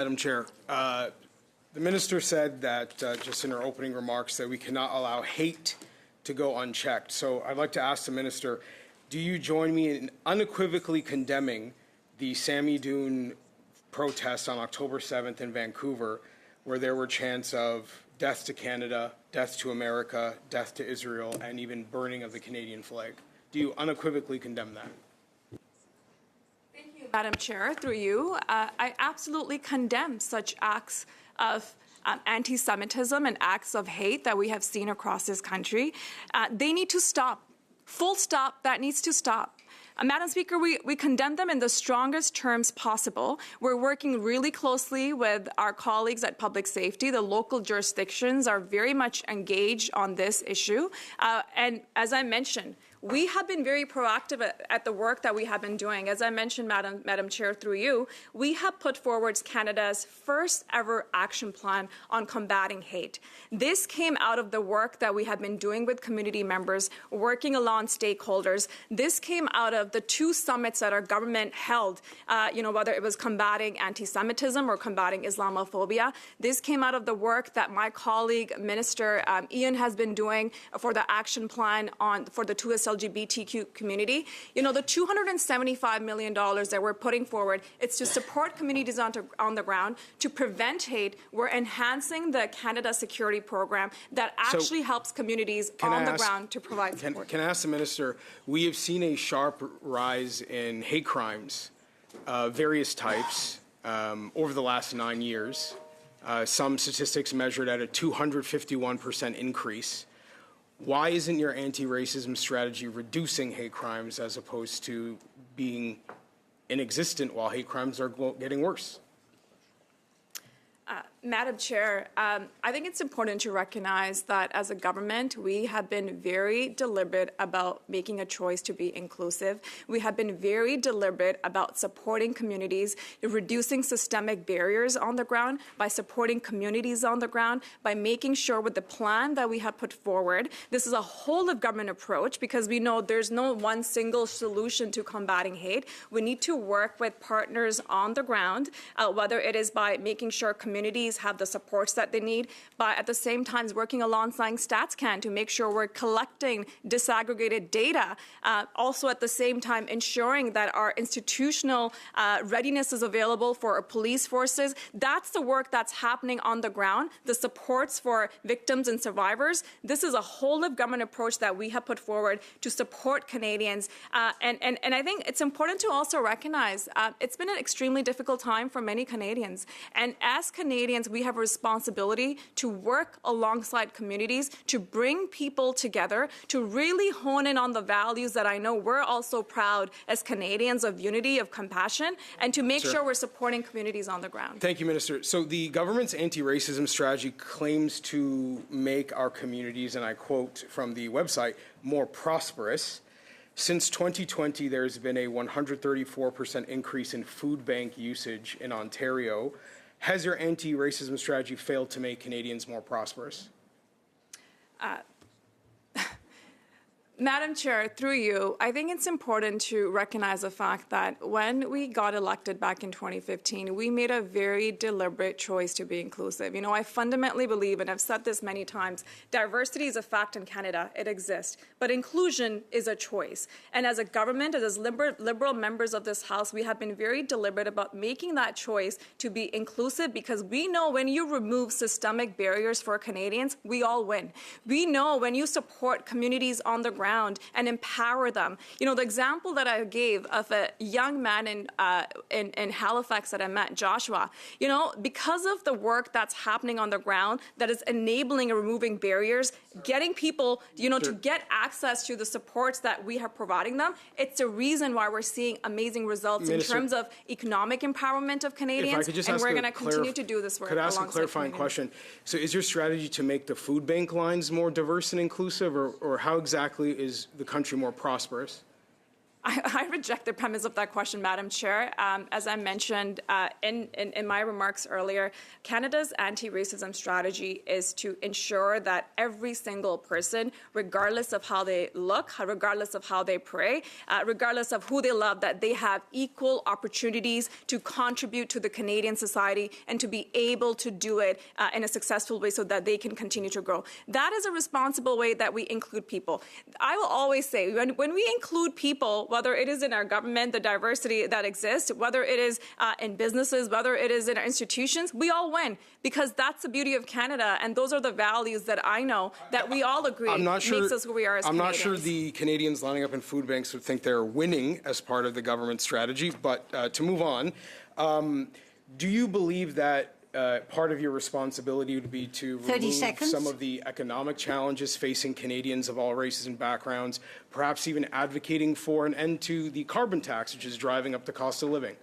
Madam Chair, the Minister said that, just in her opening remarks, that we cannot allow hate to go unchecked. So I'd like to ask the Minister, do you join me in unequivocally condemning the Sammy Dune protests on October 7th in Vancouver, where there were chants of death to Canada, death to America, death to Israel, and even burning of the Canadian flag? Do you unequivocally condemn that? Madam Chair, through you, I absolutely condemn such acts of anti-Semitism and acts of hate that we have seen across this country. They need to stop. Full stop. That needs to stop. Madam Speaker, we condemn them in the strongest terms possible. We're working really closely with our colleagues at Public Safety. The local jurisdictions are very much engaged on this issue. And as I mentioned, we have been very proactive at the work that we have been doing. As I mentioned, Madam Chair, through you, we have put forward Canada's first ever action plan on combating hate. This came out of the work that we have been doing with community members, working along stakeholders. This came out of the 2 summits that our government held, whether it was combating anti-Semitism or combating Islamophobia. This came out of the work that my colleague, Minister Ian, has been doing for the action plan for the 2 LGBTQ community. You know, the $275 million that we're putting forward, it's to support communities on the ground, to prevent hate. We're enhancing the Canada Security Program that actually helps communities on the ground to provide support. Can I ask the Minister, we have seen a sharp rise in hate crimes, various types, over the last 9 years. Some statistics measured at a 251% increase. Why isn't your anti-racism strategy reducing hate crimes as opposed to being inexistent while hate crimes are getting worse? Madam Chair, I think it's important to recognize that as a government, we have been very deliberate about making a choice to be inclusive. We have been very deliberate about supporting communities, reducing systemic barriers on the ground, by supporting communities on the ground, by making sure with the plan that we have put forward, this is a whole of government approach because we know there's no one single solution to combating hate. We need to work with partners on the ground, whether it is by making sure communities have the supports that they need, but at the same time working alongside StatsCan to make sure we're collecting disaggregated data. Also at the same time ensuring that our institutional readiness is available for our police forces. That's the work that's happening on the ground, the supports for victims and survivors. This is a whole of government approach that we have put forward to support Canadians. And I think it's important to also recognize it's been an extremely difficult time for many Canadians. And as Canadians, we have a responsibility to work alongside communities, to bring people together, to really hone in on the values that I know we're also proud as Canadians of unity, of compassion, and to make sure we're supporting communities on the ground. Thank you, Minister. So the government's anti-racism strategy claims to make our communities, and I quote from the website, more prosperous. Since 2020, there's been a 134% increase in food bank usage in Ontario. Has your anti-racism strategy failed to make Canadians more prosperous? Madam Chair, through you, I think it's important to recognize the fact that when we got elected back in 2015, we made a very deliberate choice to be inclusive. You know, I fundamentally believe, and I've said this many times, diversity is a fact in Canada. It exists. But inclusion is a choice. And as a government, as liberal members of this House, we have been very deliberate about making that choice to be inclusive because we know when you remove systemic barriers for Canadians, we all win. We know when you support communities on the ground and empower them. You know, the example that I gave of a young man in Halifax that I met, Joshua, you know, because of the work that's happening on the ground that is enabling and removing barriers, getting people, you know, to get access to the supports that we are providing them, it's the reason why we're seeing amazing results in terms of economic empowerment of Canadians, and we're going to continue to do this work. Could I ask a clarifying question? So is your strategy to make the food bank lines more diverse and inclusive, or how exactly is the country more prosperous? I reject the premise of that question, Madam Chair. As I mentioned in my remarks earlier, Canada's anti-racism strategy is to ensure that every single person, regardless of how they look, regardless of how they pray, regardless of who they love, that they have equal opportunities to contribute to the Canadian society and to be able to do it in a successful way so that they can continue to grow. That is a responsible way that we include people. I will always say, when we include people, whether it is in our government, the diversity that exists, whether it is in businesses, whether it is in our institutions, we all win, because that's the beauty of Canada, and those are the values that I know that we all agree makes us who we are as I'm Canadians. not sure the Canadians lining up in food banks would think they're winning as part of the government strategy, but to move on, do you believe that part of your responsibility would be to remove some of the economic challenges facing Canadians of all races and backgrounds, perhaps even advocating for an end to the carbon tax, which is driving up the cost of living?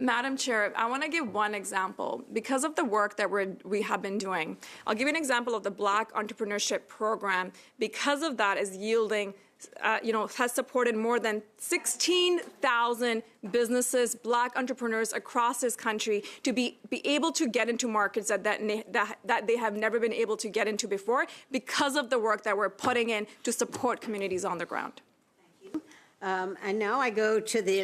Madam Chair, I want to give one example. Because of the work that we have been doing, I'll give you an example of the Black Entrepreneurship Program. Because of that is yielding has supported more than 16,000 businesses, Black entrepreneurs across this country to be able to get into markets that they have never been able to get into before, because of the work that we're putting in to support communities on the ground. Thank you. And now I go to the